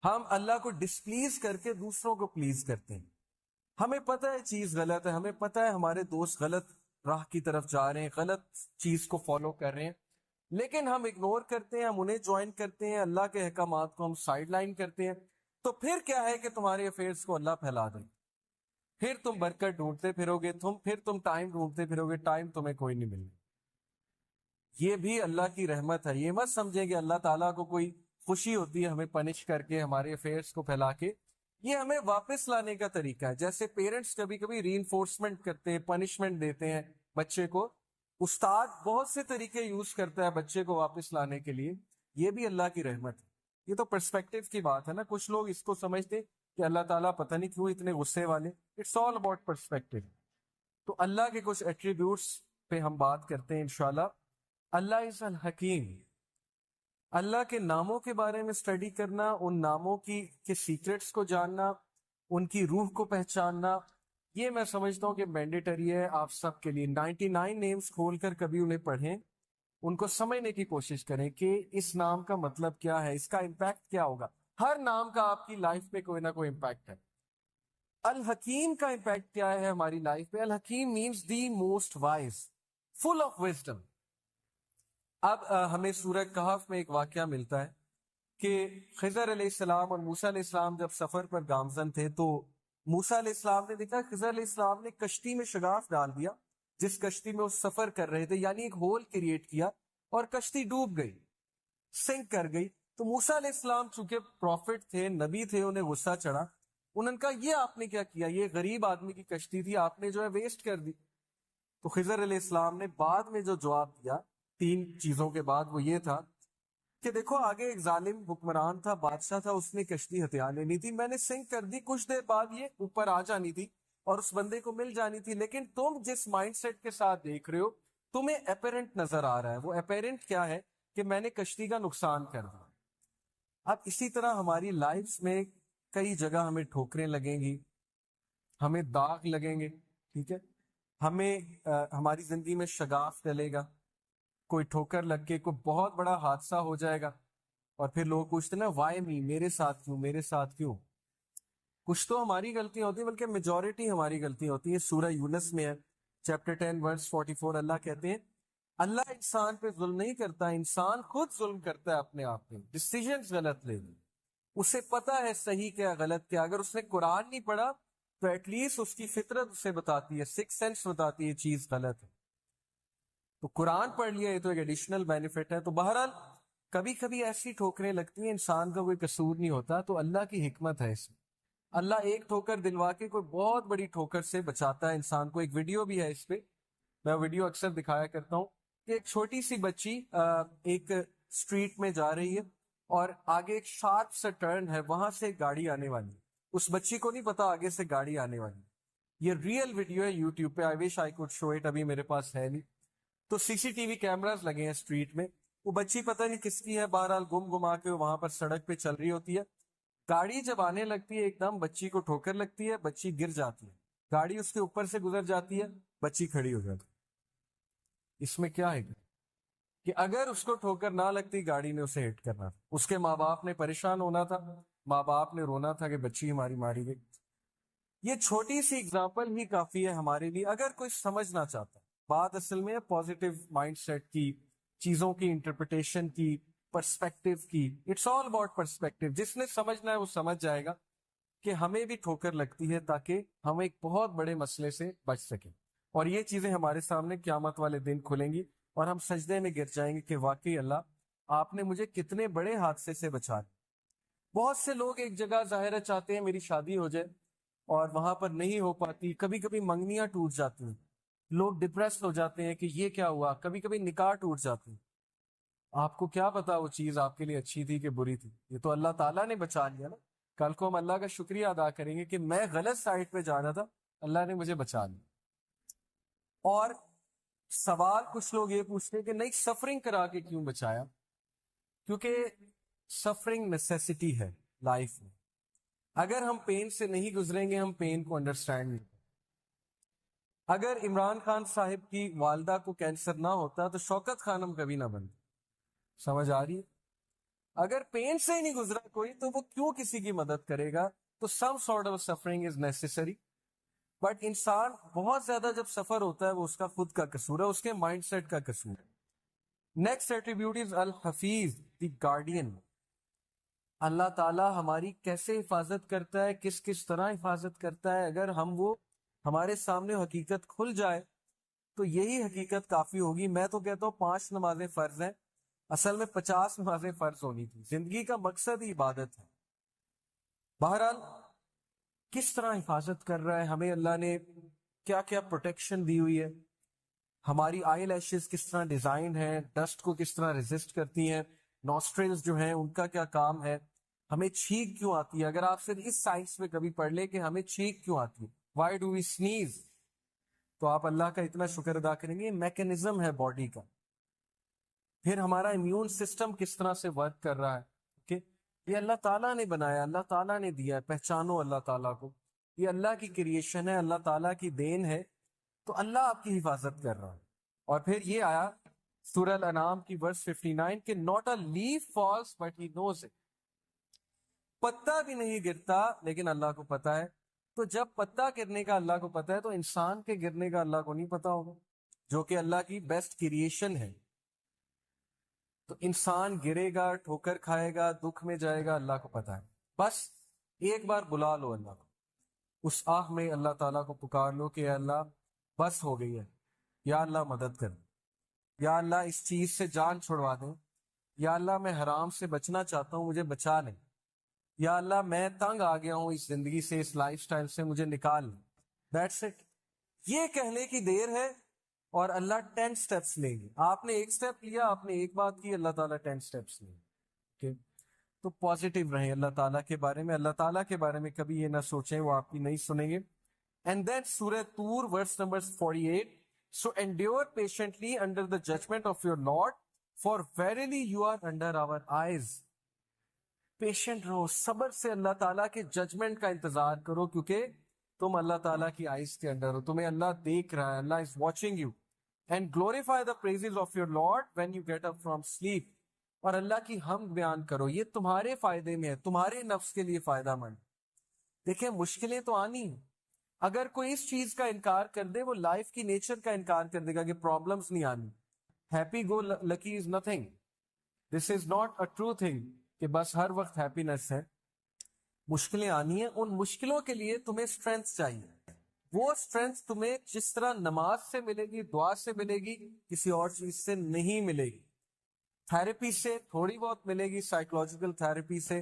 ہم اللہ کو ڈسپلیز کر کے دوسروں کو پلیز کرتے ہیں. ہمیں پتہ ہے چیز غلط ہے، ہمیں پتہ ہے ہمارے دوست غلط راہ کی طرف جا رہے ہیں، غلط چیز کو فالو کر رہے ہیں، لیکن ہم اگنور کرتے ہیں، ہم انہیں جوائن کرتے ہیں، اللہ کے احکامات کو ہم سائڈ لائن کرتے ہیں. تو پھر کیا ہے کہ تمہارے افیئرس کو اللہ پھیلا دے، پھر تم برکت ڈھونڈتے پھرو گے، پھر تم ٹائم ڈھونڈتے پھرو گے، ٹائم تمہیں کوئی نہیں ملے. یہ بھی اللہ کی رحمت ہے. یہ مت سمجھیں کہ اللہ تعالیٰ کو کوئی خوشی ہوتی ہے ہمیں پنش کر کے، ہمارے افیئرس کو پھیلا کے. یہ ہمیں واپس لانے کا طریقہ ہے. جیسے پیرنٹس کبھی کبھی ری انفورسمنٹ کرتے ہیں، پنشمنٹ دیتے ہیں بچے کو، استاد بہت سے طریقے یوز کرتا ہے بچے کو واپس لانے کے لیے. یہ بھی اللہ کی رحمت ہے. یہ تو پرسپیکٹو کی بات ہے نا. کچھ لوگ اس کو سمجھتے کہ اللہ تعالیٰ پتہ نہیں کیوں اتنے غصے والے. It's all about perspective. تو اللہ کے کچھ ایٹریبیوٹس پہ ہم بات کرتے ہیں انشاءاللہ. اللہ از الحکیم. اللہ کے ناموں کے بارے میں اسٹڈی کرنا، ان ناموں کے سیکرٹس کو جاننا، ان کی روح کو پہچاننا، یہ میں سمجھتا ہوں کہ مینڈیٹری ہے آپ سب کے لیے. 99 نیمز کھول کر کبھی انہیں پڑھیں، ان کو سمجھنے کی کوشش کریں کہ اس نام کا مطلب کیا ہے، اس کا امپیکٹ کیا ہوگا. ہر نام کا آپ کی لائف پہ کوئی نہ کوئی امپیکٹ ہے. الحکیم کا امپیکٹ کیا ہے ہماری لائف پہ؟ الحکیم means the most wise, full of wisdom. اب ہمیں سورہ کہف میں ایک واقعہ ملتا ہے کہ خضر علیہ السلام اور موسیٰ علیہ السلام جب سفر پر گامزن تھے تو موسیٰ علیہ السلام نے دیکھا خضر علیہ السلام نے کشتی میں شگاف ڈال دیا جس کشتی میں وہ سفر کر رہے تھے، یعنی ایک ہول کریٹ کیا اور کشتی ڈوب گئی، سنک کر گئی. تو موسیٰ علیہ السلام چونکہ پروفٹ تھے، نبی تھے، انہیں غصہ چڑھا. انہوں نے کہا یہ آپ نے کیا کیا، یہ غریب آدمی کی کشتی تھی، آپ نے جو ہے ویسٹ کر دی. تو خضر علیہ السلام نے بعد میں جو جواب دیا 3 چیزوں کے بعد وہ یہ تھا کہ دیکھو آگے ایک ظالم حکمران تھا، بادشاہ تھا، اس نے کشتی ہتھیار لینی تھی، میں نے سنک کر دی، کچھ دیر بعد یہ اوپر آ جانی تھی اور اس بندے کو مل جانی تھی. لیکن تم جس مائنڈ سیٹ کے ساتھ دیکھ رہے ہو تمہیں اپیرنٹ نظر آ رہا ہے. وہ اپیرنٹ کیا ہے کہ میں نے کشتی کا نقصان کر دیا. اب اسی طرح ہماری لائف میں کئی جگہ ہمیں ٹھوکریں لگیں گی، ہمیں داغ لگیں گے، ٹھیک ہے، ہمیں ہماری زندگی میں شگاف ڈلے گا، کوئی ٹھوکر لگ کے کوئی بہت بڑا حادثہ ہو جائے گا اور پھر لوگ پوچھتے نا وائی می، میرے ساتھ کیوں، میرے ساتھ کیوں. کچھ تو ہماری غلطیاں ہوتی ہیں بلکہ میجورٹی ہماری غلطیاں ہوتی ہیں. سورہ یونس میں ہے چیپٹر 10 ورس 44، اللہ کہتے ہیں اللہ انسان پہ ظلم نہیں کرتا، انسان خود ظلم کرتا ہے اپنے آپ پہ، ڈیسیژنز غلط لے لی. اسے پتا ہے صحیح کیا غلط کیا. اگر اس نے قرآن نہیں پڑھا تو ایٹ لیسٹ اس کی فطرت اسے بتاتی ہے، 6 سینس بتاتی ہے چیز غلط ہے. تو قرآن پڑھ لیا یہ تو ایک ایڈیشنل بینیفٹ ہے. تو بہرحال کبھی کبھی ایسی ٹھوکریں لگتی ہیں، انسان کا کوئی قصور نہیں ہوتا، تو اللہ کی حکمت ہے اس میں. اللہ ایک ٹھوکر دلوا کے کوئی بہت بڑی ٹھوکر سے بچاتا ہے انسان کو. ایک ویڈیو بھی ہے اس پہ، میں ویڈیو اکثر دکھایا کرتا ہوں کہ ایک چھوٹی سی بچی ایک اسٹریٹ میں جا رہی ہے اور آگے ایک شارپ سا ٹرن ہے، وہاں سے ایک گاڑی آنے والی. اس بچی کو نہیں پتا آگے سے گاڑی آنے والی. یہ ریئل ویڈیو ہے یوٹیوب پہ، آئی وش آئی کوڈ شو اٹ، ابھی میرے پاس ہے نہیں. تو سی سی ٹی وی کیمراز لگے ہیں اسٹریٹ میں. وہ بچی پتہ نہیں کس کی ہے، بہرحال گم گما کے وہاں پر سڑک پہ چل رہی ہوتی ہے. گاڑی جب آنے لگتی ہے ایک دم بچی کو ٹھوکر لگتی ہے، بچی گر جاتی ہے، گاڑی اس کے اوپر سے گزر جاتی ہے، بچی کھڑی ہو جاتی. اس میں کیا ہے کہ اگر اس کو ٹھوکر نہ لگتی گاڑی نے اسے ہٹ کرنا تھا، اس کے ماں باپ نے پریشان ہونا تھا، ماں باپ نے رونا تھا کہ بچی ہماری ماری گئی. یہ چھوٹی سی اگزامپل ہی کافی ہے ہمارے لیے اگر کوئی سمجھنا چاہتا ہے. بات اصل میں پازیٹیو مائنڈ سیٹ کی، چیزوں کی انٹرپریٹیشن کی، پرسپیکٹو کی. It's all about perspective. جس نے سمجھنا ہے وہ سمجھ جائے گا کہ ہمیں بھی ٹھوکر لگتی ہے تاکہ ہم ایک بہت بڑے مسئلے سے بچ سکیں. اور یہ چیزیں ہمارے سامنے قیامت والے دن کھلیں گی اور ہم سجدے میں گر جائیں گے کہ واقعی اللہ آپ نے مجھے کتنے بڑے حادثے سے بچا لیا. بہت سے لوگ ایک جگہ ظاہرہ چاہتے ہیں میری شادی ہو جائے اور وہاں پر نہیں ہو پاتی، کبھی کبھی منگنیاں ٹوٹ جاتی ہیں، لوگ ڈپریس ہو جاتے ہیں کہ یہ کیا ہوا، کبھی کبھی نکاح ٹوٹ جاتے ہیں. آپ کو کیا پتا وہ چیز آپ کے لیے اچھی تھی کہ بری تھی؟ یہ تو اللہ تعالیٰ نے بچا لیا نا. کل کو ہم اللہ کا شکریہ ادا کریں گے کہ میں غلط سائٹ پہ جا رہا تھا، اللہ نے مجھے بچا لیا. اور سوال کچھ لوگ یہ پوچھتے ہیں کہ نہیں سفرنگ کرا کے کیوں بچایا؟ کیونکہ سفرنگ نیسیسٹی ہے لائف میں. اگر ہم پین سے نہیں گزریں گے ہم پین کو انڈرسٹینڈ نہیں. اگر عمران خان صاحب کی والدہ کو کینسر نہ ہوتا تو شوکت خانم کبھی نہ بنتی. سمجھ آ رہی ہے؟ اگر پین سے ہی نہیں گزرا کوئی تو وہ کیوں کسی کی مدد کرے گا؟ تو some sort of suffering is necessary. But انسان بہت زیادہ جب سفر ہوتا ہے وہ اس کا خود کا قصور ہے، اس کے مائنڈ سیٹ کا قصور ہے. نیکسٹ ایٹریبیوٹ از الحفیظ، دی گارڈین. اللہ تعالیٰ ہماری کیسے حفاظت کرتا ہے، کس کس طرح حفاظت کرتا ہے. اگر وہ ہمارے سامنے حقیقت کھل جائے تو یہی حقیقت کافی ہوگی. میں تو کہتا ہوں 5 نمازیں فرض ہیں، اصل میں 50 نمازیں فرض ہونی تھی. زندگی کا مقصد ہی عبادت ہے. بہرحال کس طرح حفاظت کر رہا ہے ہمیں اللہ نے، کیا کیا پروٹیکشن دی ہوئی ہے. ہماری آئی لیشز کس طرح ڈیزائن ہے، ڈسٹ کو کس طرح ریزسٹ کرتی ہیں، نوسٹرلز جو ہیں ان کا کیا کام ہے، ہمیں چھینک کیوں آتی ہے. اگر آپ صرف اس سائنس میں کبھی پڑھ لیں کہ ہمیں چھینک کیوں آتی ہے، وائی ڈو وی سنیز، تو آپ اللہ کا اتنا شکر ادا کریں گے. یہ میکنزم ہے باڈی کا. پھر ہمارا امیون سسٹم کس طرح سے ورک کر رہا ہے، کہ یہ اللہ تعالیٰ نے بنایا، اللہ تعالیٰ نے دیا ہے. پہچانو اللہ تعالیٰ کو، یہ اللہ کی کریشن ہے، اللہ تعالیٰ کی دین ہے. تو اللہ آپ کی حفاظت کر رہا ہے. اور پھر یہ آیا سورہ الانعام کی ورس 59 کہ not a leaf falls but he knows it. پتا بھی نہیں گرتا لیکن اللہ کو پتا ہے. تو جب پتا گرنے کا اللہ کو پتا ہے تو انسان کے گرنے کا اللہ کو نہیں پتا ہوگا، جو کہ اللہ کی بیسٹ کریشن ہے. تو انسان گرے گا، ٹھوکر کھائے گا، دکھ میں جائے گا، اللہ کو پتا ہے. بس ایک بار بلا لو اللہ کو، اس آہ میں اللہ تعالیٰ کو پکار لو کہ اللہ بس ہو گئی ہے، یا اللہ مدد کر، یا اللہ اس چیز سے جان چھڑوا دیں، یا اللہ میں حرام سے بچنا چاہتا ہوں، مجھے بچا لیں، یا اللہ میں تنگ آ گیا ہوں اس زندگی سے، اس لائف سٹائل سے، مجھے نکال لیں. That's it. یہ کہنے کی دیر ہے اور اللہ 10 سٹیپس لیں گے. آپ نے ایک سٹیپ لیا، آپ نے ایک بات کی، اللہ تعالیٰ 10 سٹیپس لیں گے. تو پازیٹیو رہیں اللہ تعالیٰ کے بارے میں. اللہ تعالیٰ کے بارے میں کبھی یہ نہ سوچیں وہ آپ کی نہیں سنیں گے. اینڈ دین سورہ طور verse number 48. So endure patiently under the judgment of your Lord, for verily you are under our eyes. Patient رہو، صبر سے اللہ تعالیٰ کے ججمنٹ کا انتظار کرو، کیونکہ تم اللہ تعالیٰ کی آئیز کے انڈر ہو، تمہیں اللہ دیکھ رہا ہے، اللہ is watching you. And glorify the praises of your Lord when you get up from sleep. اور اللہ کی حمد بیان کرو، یہ تمہارے فائدے میں ہے، تمہارے نفس کے لیے فائدہ مند. دیکھیں مشکلیں تو آنی ہیں. اگر کوئی اس چیز کا انکار کر دے وہ لائف کی نیچر کا انکار کر دے گا کہ پرابلمز نہیں آنی. Happy go lucky is nothing. This is not a true thing کہ بس ہر وقت ہیپینس ہے. مشکلیں آنی ہیں، ان مشکلوں کے لیے تمہیں اسٹرینتھ چاہیے. وہ اسٹرینتھ تمہیں جس طرح نماز سے ملے گی، دعا سے ملے گی، کسی اور چیز سے نہیں ملے گی. تھراپی سے تھوڑی بہت ملے گی، سائیکولوجیکل تھراپی سے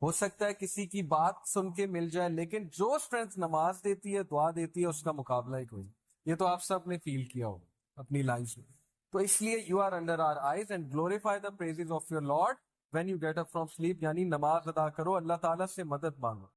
ہو سکتا ہے کسی کی بات سن کے مل جائے، لیکن جو اسٹرینتھ نماز دیتی ہے، دعا دیتی ہے، اس کا مقابلہ ہی کوئی. یہ تو آپ سب نے فیل کیا ہو اپنی لائف میں. تو اس لیے you are under our eyes and glorify the praises of your lord when you get up from sleep. یعنی نماز ادا کرو، اللہ تعالیٰ سے مدد مانگو.